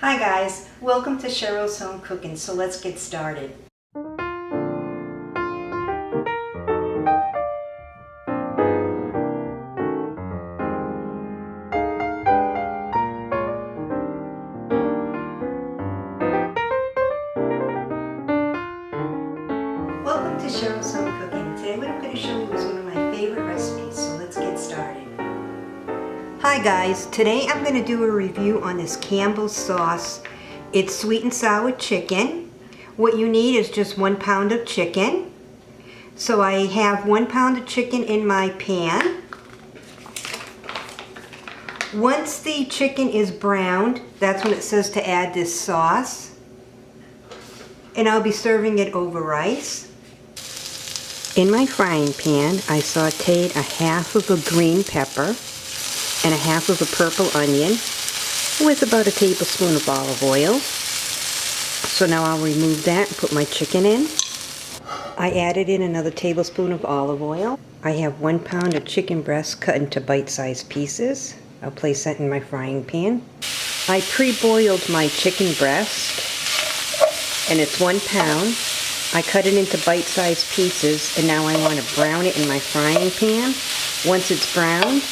Hi guys, welcome to Cheryl's Home Cooking, so let's get started. Welcome to Cheryl's Home Cooking. Today what I'm going to show you is one of my favorite recipes, so let's get started. Hi guys, today I'm going to do a review on this Campbell's sauce. It's sweet and sour chicken. What you need is just 1 pound of chicken. So I have 1 pound of chicken in my pan. Once the chicken is browned, that's when it says to add this sauce. And I'll be serving it over rice. In my frying pan, I sauteed a half of a green pepper and a half of a purple onion with about a tablespoon of olive oil. So now I'll remove that and put my chicken in. I added in another tablespoon of olive oil. I have 1 pound of chicken breast cut into bite-sized pieces. I'll place that in my frying pan. I pre-boiled my chicken breast, and it's 1 pound. I cut it into bite-sized pieces, and now I want to brown it in my frying pan. Once it's browned,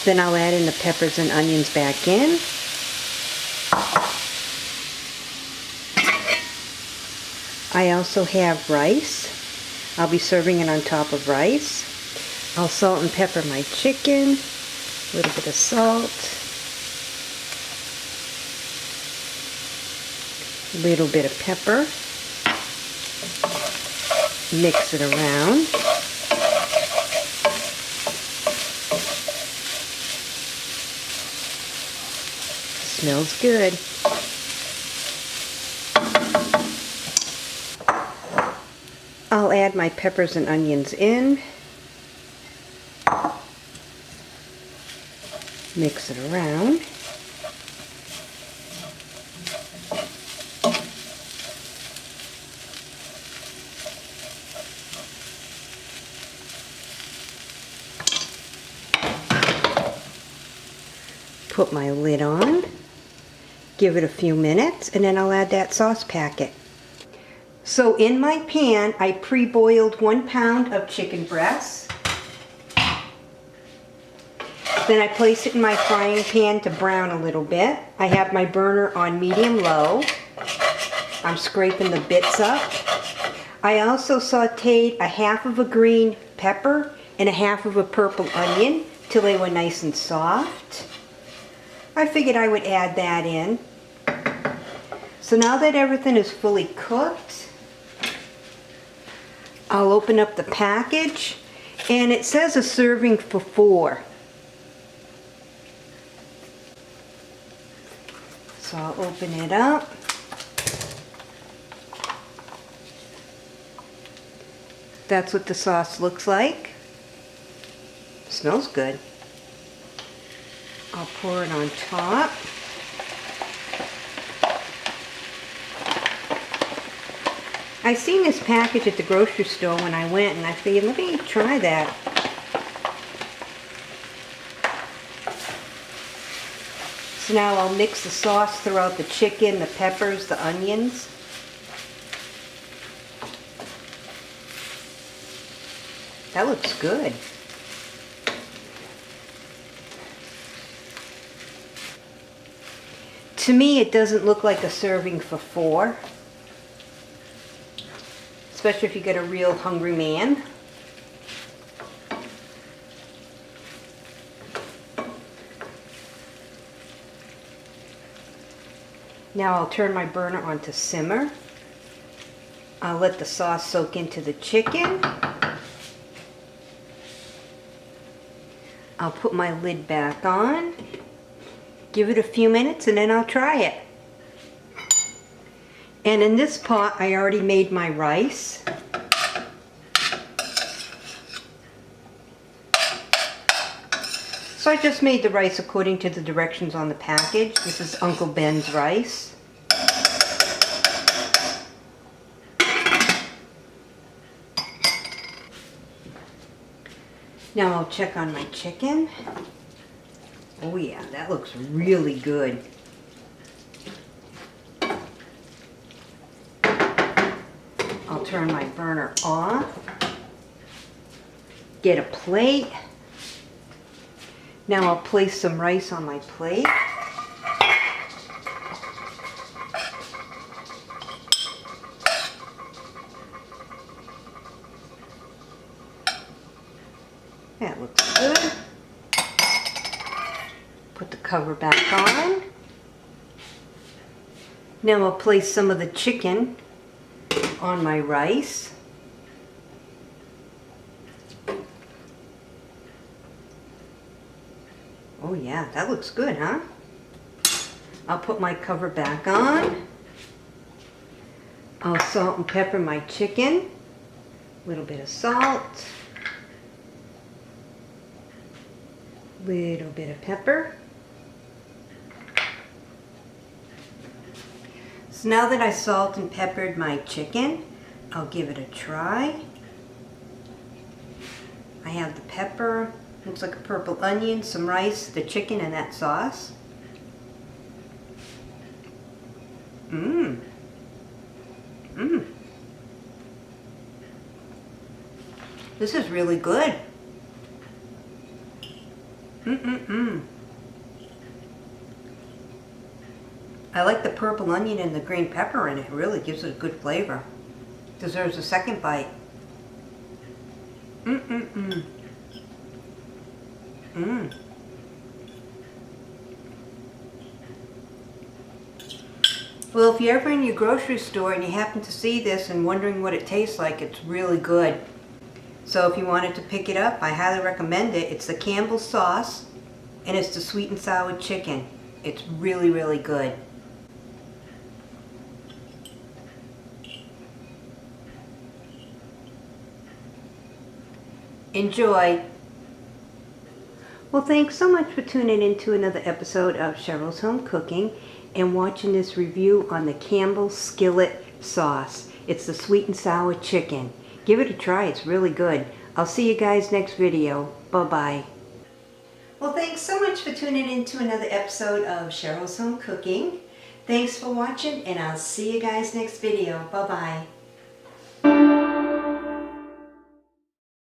then I'll add in the peppers and onions back in. I also have rice. I'll be serving it on top of rice. I'll salt and pepper my chicken, a little bit of salt, a little bit of pepper, mix it around. Smells good. I'll add my peppers and onions in. Mix it around. Put my lid on. Give it a few minutes, and then I'll add that sauce packet. So in my pan, I pre-boiled 1 pound of chicken breast. Then I place it in my frying pan to brown a little bit. I have my burner on medium-low. I'm scraping the bits up. I also sauteed a half of a green pepper and a half of a purple onion till they were nice and soft. I figured I would add that in. So now that everything is fully cooked, I'll open up the package, and it says a serving for 4. So I'll open it up. That's what the sauce looks like. Smells good. I'll pour it on top. I seen this package at the grocery store when I went, and I figured, let me try that. So now I'll mix the sauce throughout the chicken, the peppers, the onions. That looks good. To me, it doesn't look like a serving for 4. Especially if you get a real hungry man. Now I'll turn my burner on to simmer. I'll let the sauce soak into the chicken. I'll put my lid back on. Give it a few minutes and then I'll try it. And in this pot, I already made my rice. So I just made the rice according to the directions on the package. This is Uncle Ben's rice. Now I'll check on my chicken. Oh yeah, that looks really good. I'll turn my burner off. Get a plate. Now I'll place some rice on my plate. That looks good. Put the cover back on. Now I'll place some of the chicken on my rice. Oh yeah, that looks good, huh? I'll put my cover back on. I'll salt and pepper my chicken. A little bit of salt. Little bit of pepper. So now that I salt and peppered my chicken, I'll give it a try. I have the pepper, looks like a purple onion, some rice, the chicken, and that sauce. Mmm. Mmm. This is really good. Mmm. I like the purple onion and the green pepper in it. It really gives it a good flavor. Deserves a second bite. Mmm. Well, if you're ever in your grocery store and you happen to see this and wondering what it tastes like, it's really good. So if you wanted to pick it up, I highly recommend it. It's the Campbell's sauce, and it's the sweet and sour chicken. It's really, really good. Enjoy. Well, thanks so much for tuning in to another episode of Cheryl's Home Cooking and watching this review on the Campbell's Skillet sauce. It's the sweet and sour chicken. Give it a try. It's really good. I'll see you guys next video. Bye-bye. Well, thanks so much for tuning in to another episode of Cheryl's Home Cooking. Thanks for watching, and I'll see you guys next video. Bye-bye.